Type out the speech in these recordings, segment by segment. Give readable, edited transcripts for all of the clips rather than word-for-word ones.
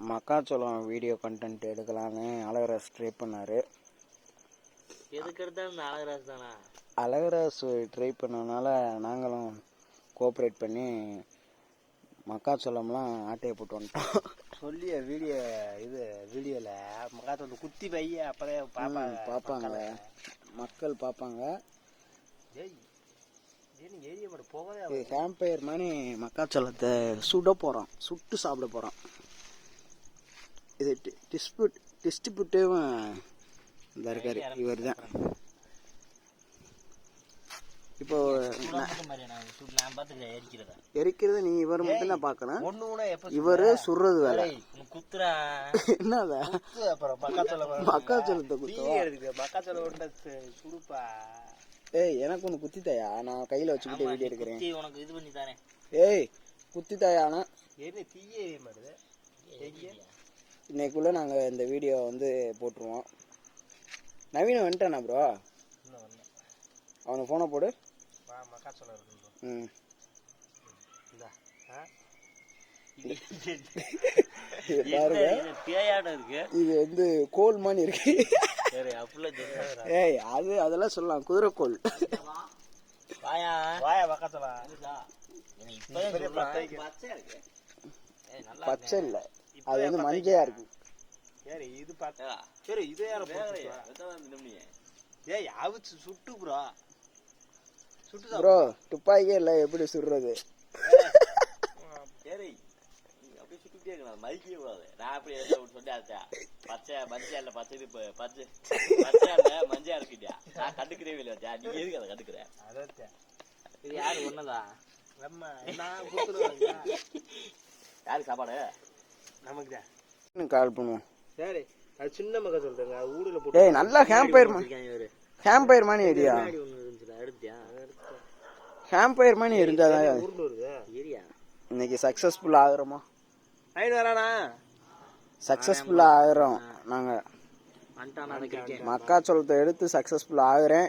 மக்காச்சோளம் video content எடுக்கலான்னு Alagaraj try பண்ணார். எதுக்கு எடுத்தாலும் அழகராஜ் தானா? அழகராஜ் ட்ரை பண்ணனால நாங்களும் கோஆப்ரேட் பண்ணி மக்காச்சோளம்லாம் ஆட்டையை போட்டு வந்துட்டோம். சொல்லிய வீடியோவில் மக்காச்சோளம் குத்தி பைய அப்போதே பார்ப்பாங்க, மக்கள் பார்ப்பாங்க. கேம்பயர் மாதிரி மக்காச்சோளத்தை சுட்டு சாப்பிட போகிறோம். இது டிஸ்ட்ரிபியூட்டிவும் இந்த இருக்காரு, இவர் தான். இப்போ எரிக்கிறது நீ இவர் மட்டும் தான் பார்க்கணும். இவரு சுடுறது வேலை. என்னதா மக்காச்சோளத்தை சுடுப்பா. ஏய், எனக்கு ஒன்று குத்தித்தாயா, நான் கையில் வச்சுக்கிட்டு வீடியோ எடுக்கிறேன். உனக்கு இது பண்ணி தானே. ஏய், குத்தித்தாயானா தீய மாட்டுது. இன்னைக்குள்ள நாங்கள் இந்த வீடியோ வந்து போட்டுருவோம். நவீன வந்துட்டானா ப்ரோ? அவனுக்கு ஃபோனை போடு. இது வந்து கோல் மாதிரி இருக்கு. ஏய், அதெல்லாம் சொல்லலாம், குதிரை கோல். பச்சை இல்ல, அது வந்து மஞ்சையா இருக்கு. ப்ரோ துப்பாக்கியே இல்ல, எப்படி சுடுறது? கால் பண்ணுவோம். சரி, அது சின்ன மகா சொல்றேங்க, ஊடுல போட்டு. ஏய், நல்லா கேம்பயர் மாதிரி ஏரியா. கேம்பயர் மாதிரி இருந்தாதான் இன்னைக்கு சக்சஸ்ஃபுல் ஆகுறோமா? சக்சஸ்ஃபுல்லா ஆகுறோம் நாங்க. மக்காச்சோளத்தை எடுத்து சக்சஸ்ஃபுல் ஆகுறேன்.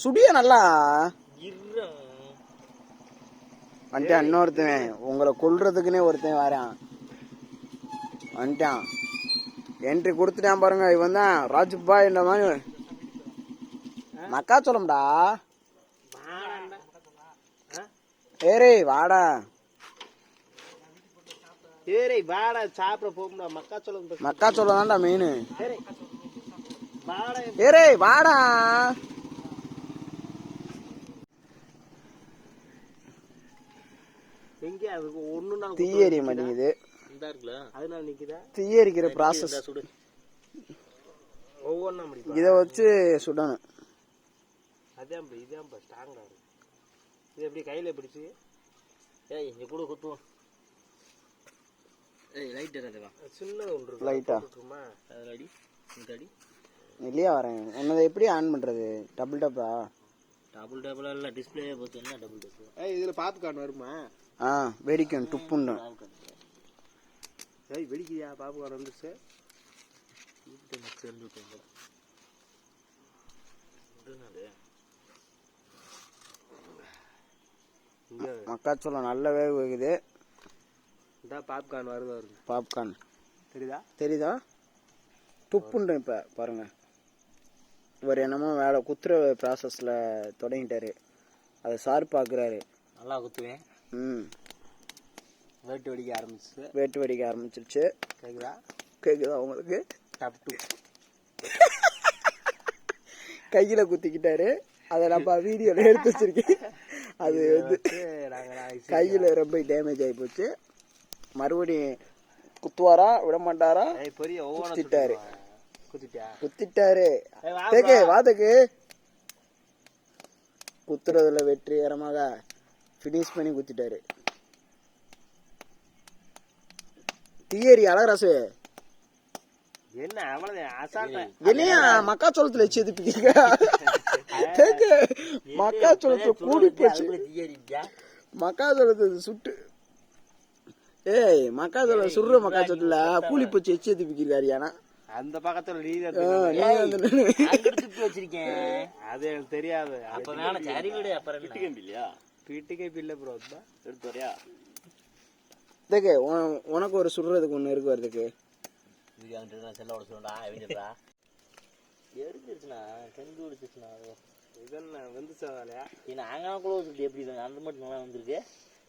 சுடிய நல்லா வந்துட்டான். இன்னொருத்தன் உங்களை கொல்றதுக்குன்னே ஒருத்தன் வரான், வந்துட்டான். என்ட்ரி கொடுத்துட்டான் பாருங்க. இவன் தான் ராஜுபாய் என்ற மாதிரி மக்காச்சோளம்டா. ஏரே வாடா, வாடா சாப்பிட போகும்டா. மக்காச்சோளம் தான்டா மெயின். ஏரே வாடா. தீயெறிய மாட்டேங்குது. தீயரிக்கிற ப்ராசஸ் இத வச்சு சுடணும். இது எப்படி கையில பிடிச்சு இல்லையா வரேன். உன்னதை எப்படி ஆன் பண்றது? டபுள் டப்பா? டபுள் டபுள் இல்ல, டிஸ்பிளே போச்சு. என்ன டபுள் டப்பு? இதுல பாப்கார்ன் வருமா? வெடிக்கும், துப்புண்டு. வெடிக்குதியா? பாப்கார்ன் வந்துச்சு. மக்காச்சோளம் நல்ல வேக வைக்குது. பாப்கார்ன் வருது. பாப்கார்ன் தெரியுதா? துப்புண்டு. இப்ப பாருங்க, இவர் என்னமோ வேலை குத்துற ப்ராசஸ்ல தொடங்கிட்டாரு. அதை சார் பாக்குறாரு. நல்லா குத்துவேன். வேட்டு வெடிக்க ஆரம்பிச்சிருச்சு. கேக்குதா உங்களுக்கு? கையில குத்திக்கிட்டாரு. அதை நம்ம வீடியோல எடுத்து வச்சிருக்கேன். அது வந்து கையில ரொம்ப டேமேஜ் ஆகி போச்சு. மறுபடியும் குத்துவாரா விட மாட்டாரா? குத்திட்டாரு. வாதக்கு குத்துறதுல வெற்றிகரமாக பினிஷ் பண்ணி குத்திட்டாரு. தீயரி அழகராசு என்னையா மக்காச்சோளத்துல செதுப்பிக்க? மக்காச்சோளத்தை கூடி போச்சு. மக்காச்சோளத்தை சுட்டு மக்காச்சோளம் சுடுற மக்காச்சோளத்துல கூலி போச்சு செதுப்பிக்கிறாரியானா? அந்த பக்கத்துல வச்சிருக்கேன். அது எனக்கு தெரியாது. பில்ல ப்ரோ எடுத்து வரையா இதுக்கு உனக்கு ஒரு சுடுறதுக்கு ஒன்று இருக்கு வரதுக்கு. வீடியோ வந்துட்டு செல்லோட சொல்லுடா எரிஞ்சிருடா. எரிஞ்சிருச்சுண்ணா கெந்து பிடிச்சிச்சுண்ணா. இதென்ன வந்து சாலையா நாங்கள் கூட வச்சுட்டு எப்படி இருக்காங்க அந்த மட்டும் நல்லா வந்துருக்கு.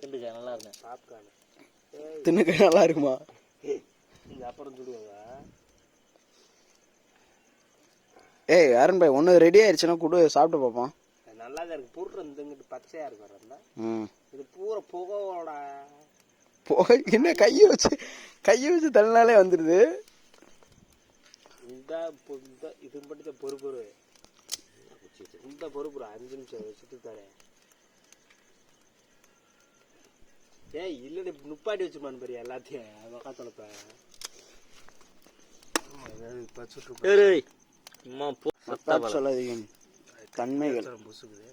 திண்டுக்கா நல்லா இருக்கேன். பாப்கார்னு தின்னுக்க நல்லா இருக்குமா? இந்த அப்புறம் சுடுவாங்க. ஏய் அருண் பாய் ஒன்று ரெடி ஆயிடுச்சுன்னா கூட சாப்பிட்டு பார்ப்போம். நல்லா தான் இருக்கு. பூர்ற இங்கிட்டு பச்சையா இருக்கு வரல. இது பூரா புகையோட போய் என்ன கையை வச்சு தள்ளினாலே வந்துடுது. இது மட்டும் தான் பொறுப்பு. இந்த பொறுப்பு 5 நிமிஷம் சுட்டு தரேன். ஏய் இல்ல நுப்பாட்டி வச்சுமான்னு பெரிய எல்லாத்தையும் காத்தலப்ப சொல்லாதீங்க தன்மைகள். புசுக்குது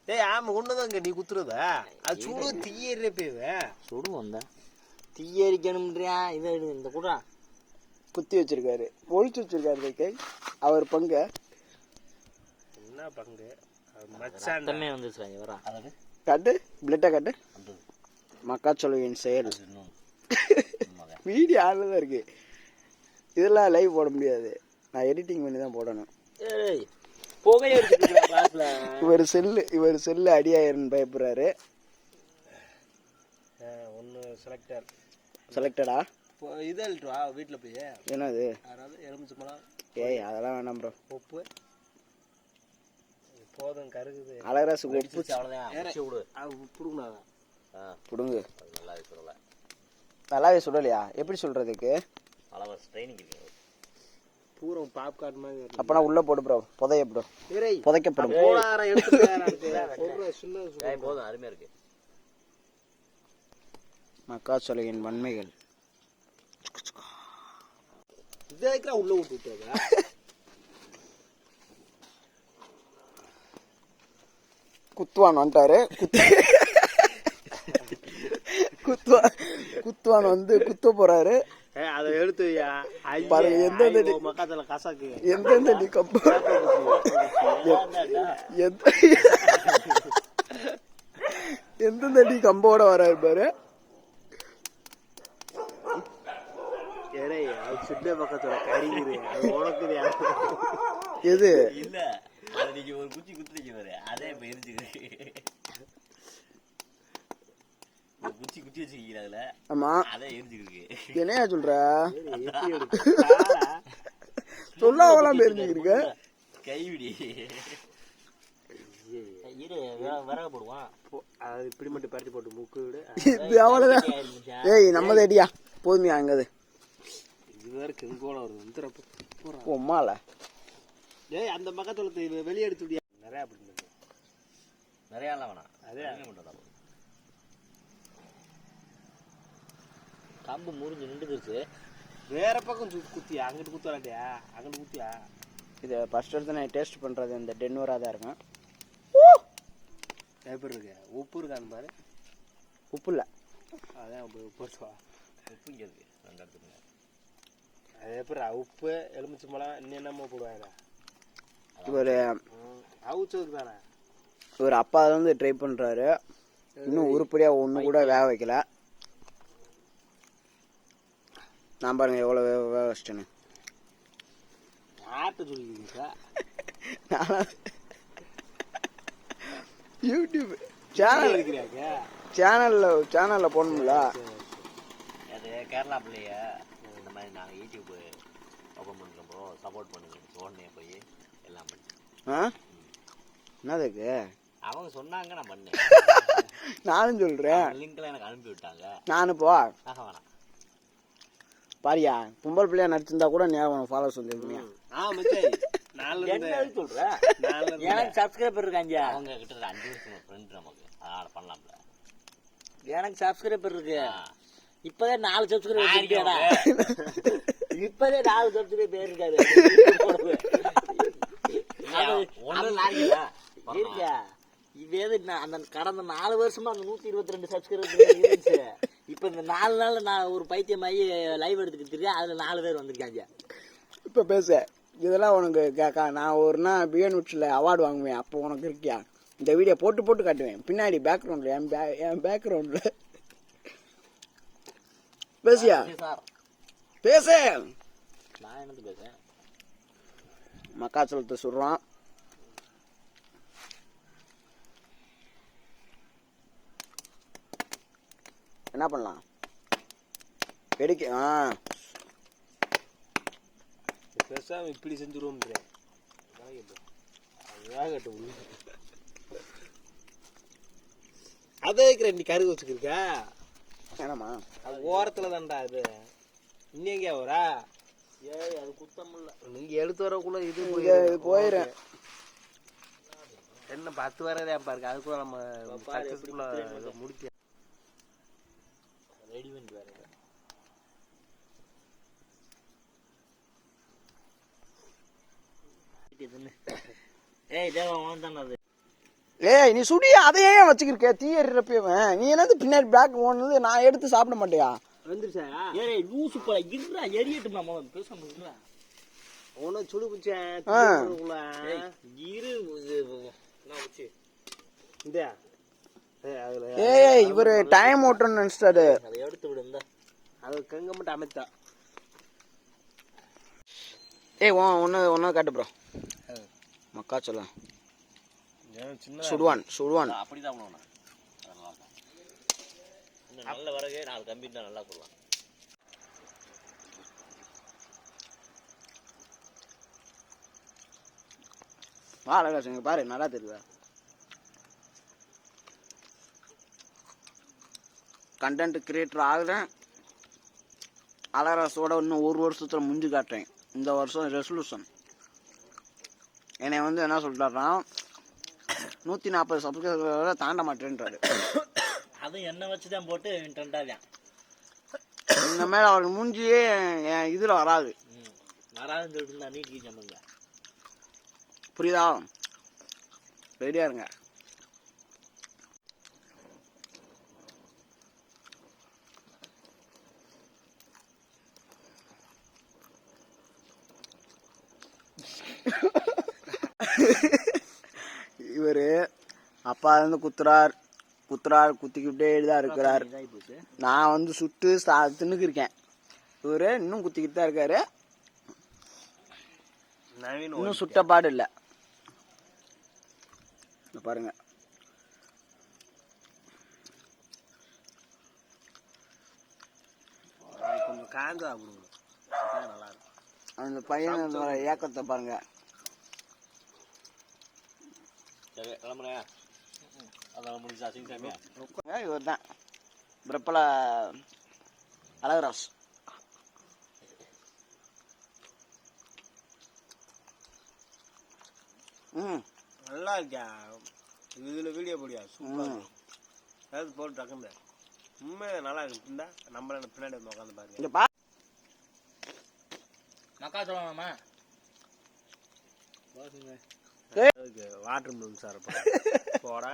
ஏய் ஆமா ஒண்ணுதாங்க நீ குத்துறதா அது சுடு தீயறே பேவே சுடுவோம் தான் தீயரிக்கணும்ன்றியா இதை இந்த கூட குத்தி வச்சிருக்காரு ஒழிச்சு வச்சிருக்காரு. அவர் பங்கு என்ன பங்கு மச்சான் வந்துச்சு வரா காட்டு பிளட்டை காட்டு. மக்காச்சோளவின் செயல் வீடியோ ஆன்ல தான் இருக்கு. இதெல்லாம் லைவ் போட முடியாது. நான் எடிட்டிங் பண்ணி தான் போடணும். இவர் செல்லு அடியாயிருன்னு பயப்படுறாரு. ஒன்னு செலக்டடா இது எழுட்டுவா வீட்டில் போய் என்னது எலுமிச்சம்பழம். ஏய் அதெல்லாம் வேணாம் ப்ரோ. உப்பு போதும் கருகுது. அழகராசு உப்பு புடுங்கு. நல்லாவே சுடலையா? எப்படி சொல்றதுக்கு? பூரம் பாப்கார்ன் மாதிரி. அப்பனா உள்ள போடு ப்ரோ. புதையப்படும் புதைக்கப்படும். போதும் அருமையா இருக்கு. மக்காச்சோளவின் வன்மைகள் உள்ள விட்டு குத்துவான் வந்துட்டாரு. குத்துவான் வந்து குத்த போறாரு. அதை எடுத்து பாருங்க எந்தெந்த மக்காத்துல கசாக்கு எந்தெந்த நீ கம்பு எந்தெந்த நீ கம்போட வராரு பாரு. சின்ன பக்கத்தோட கறிகுது உனக்கு எது இல்ல நீங்க ஒரு குச்சி குத்துறீங்க பாரு அதே இப்ப எரிஞ்சுக்கிறேன். குச்சி குச்சி வச்சுக்கீங்க அதுல. ஆமா அதே எரிஞ்சுக்கிருக்கு. என்னையா சொல்ற? சொல்லாமலாம் எரிஞ்சுக்கிருக்க கைவிடி. விறகு போடுவான். அது இப்படி மட்டும் பரட்டி போட்டு மூக்கு விடு. இது அவ்வளவுதான். ஏய் நம்ம தேடியா போதுமையா அங்கது இது வேற கெங்கோல வருது. உம்மால ஏய் அந்த மக்காத்தோளத்தை வெளியே எடுத்துடியா. நிறைய அப்படி நிறைய எல்லாம் வேணாம். அதே கம்பு முறிஞ்சு நின்றுச்சு. வேற பக்கம் குத்தியா அங்கிட்டு குத்துறாட்டியா அங்கிட்டு குத்தியா. இதை ஃபர்ஸ்ட் எடுத்து நான் டேஸ்ட் பண்றது இந்த டென்வராக தான் இருக்கும். எப்படி இருக்கு? உப்பு இருக்கான்னு பாரு. உப்பு இல்லை. அதான் போட்டுவா. உப்பு இங்கே இருக்கு. ரெண்டு இடத்துக்கு அது எப்படி உப்பு எலுமிச்சம்பழம் இன்னும் என்னமோ போடுவாங்க. இவர் அவுச்சதுக்கு தானே. இவர் அப்பா வந்து ட்ரை பண்றாரு. இன்னும் உருப்படியா ஒண்ணு கூட வேக வைக்கல. நான் பாருங்க எவ்வளவு வேக வச்சிட்டேன்னு. ஆட்டு சொல்லிங்க யூடியூப் சேனல்ல போடணும்ல. அது கேரளா பிள்ளைய இந்த மாதிரி நாங்கள் யூடியூப் ஓப்பன் பண்ணுறப்போ சப்போர்ட் பண்ணுங்க உடனே போய் எல்லாம் பண்ணி. என்னதுக்கு அவங்க சொன்னாங்க நான் பண்ணேன். நானும் சொல்றேன். லிங்க்லாம் எனக்கு அனுப்பி விட்டாங்க. நானும் போ வேணாம் பாரியா பொம்பளை பிள்ளையா நடிச்சிருந்தா கூட ஞாபகம் ஃபாலோஸ் வந்துருக்கீங்க. சொல்றேன் எனக்கு சப்ஸ்கிரைபர் இருக்காங்க. அவங்க கிட்ட 5 வருஷம் ஃப்ரெண்ட் நமக்கு அதனால பண்ணலாம்ல. எனக்கு சப்ஸ்கிரைபர் இருக்கு. இப்பதே 4 சப்ஸ்கிரைபர் இருக்காடா. இப்பதே 4 சப்ஸ்கிரைபர் இருக்காரு. இருக்கா இது அந்த கடந்த 4 வருஷமா அந்த 122 சப்ஸ்கிரைபர் இருந்துச்சு. இப்ப இந்த 4 நாள் நான் ஒரு பைத்தியமாயி லைவ் எடுத்துக்கிட்டு இருக்கேன். அதுல 4 பேர் வந்திருக்காங்க. இப்ப பேச இதெல்லாம் உனக்கு கேக்கா நான் ஒரு நாள் பிஎன்விட்ல அவார்டு வாங்குவேன். அப்போ உனக்கு இருக்கியா? இந்த வீடியோ போட்டு போட்டு காட்டுவேன் பின்னாடி பேக்ரவுண்ட்ல என் பேக்ரவுண்ட்ல பேசியா பேச. நான் என்னது பேசுறேன்? மக்காச்சோளத்தை சுடுறான். என்ன பண்ணலாம்? வெடிக்க பேசாம இப்படி செஞ்சுருவோம். அதை வைக்கிற நீ கருகு வச்சுக்கிருக்க. என்னம்மா அது ஓரத்துல தான்டா இது. இன்னும் எங்கேயா வரா? ஏய் அது குத்தம் இல்ல. நீங்க எடுத்து வரக்குள்ள இது போயிடும். என்ன 10 வரதே பாருக்கு. அதுக்குள்ள நம்ம முடிக்க ரெடிமெண்ட் வேற. ஏய் தேவா வாண்டானே அது. ஏய் நீ சுடி அதையே வச்சுக்கிருக்க தீ எறிறப்பவன். நீ என்னது பின்னாடி பேக் ஓடுனது நான் எடுத்து சாப்பிட மாட்டியா? வந்துருச்சா? ஏய் லூசு போல இருடா எரியட்டும் நம்ம பேசாம இருடா. உன சுடு புச்சேன் தீக்குள்ள. ஏய் இரு நான் உச்சி. இந்தா. ஏய் இவரு டைம் ஓட்டணும்னு நினைச்சிட்டாரு. அதை எடுத்து விடு. இந்த அது கங்க மட்டும் அமைத்தா. ஏய் ஒன்னு காட்டு ப்ரோ. மக்காச்சோளம் சுடுவான். அப்படிதான் பண்ணுவோம். இன்னும் நல்ல வரகே 4 கம்பி தான் நல்லா போடலாம். அழகா பாரு நல்லா தெரியுதா? Content creator ஆகுறேன். அலராசோட இன்னும் 1 வருஷத்துல முடிஞ்சு காட்டுறேன். இந்த வருஷம் ரெசல்யூஷன். என்னை வந்து என்ன சொல்றாருன்னா 140 சப்ஸ்கிரைபர் தாண்ட மாட்டேன்றாரு. அதுவும் என்ன வச்சுதான் போட்டு ட்ரெண்டாதான். இந்த மேல அவருக்கு மூஞ்சியே என் இதுல வராது. வராதுன்னு சொல்லிட்டு நீட்டி சம்பங்க. புரியுதா? ரெடியா இருங்க. இவரு அப்பா இருந்து குத்துறார் குத்திக்கிட்டே தான் இருக்கிறார். நான் வந்து சுட்டு தின்னுக்கு இருக்கேன். இவரு இன்னும் குத்திக்கிட்டு தான் இருக்காரு. இன்னும் சுட்ட பாடு இல்லை. பாருங்க கொஞ்சம் காஞ்சா நல்லா இருக்கும். அந்த பையன் ஏக்கத்தை பாருங்க. இவர் தான் பிரபல அழகராஜ். நல்லா இருக்கா? இதுல வீடியோ போடியா? சூப்பர் போட்டு டக்குன்னு உண்மையாக நல்லா இருக்கு. இந்த நம்மள பின்னாடி வந்து உட்காந்து பாருங்க. மக்காச்சோளமா வாட்டர் மிலன் சார் போடா.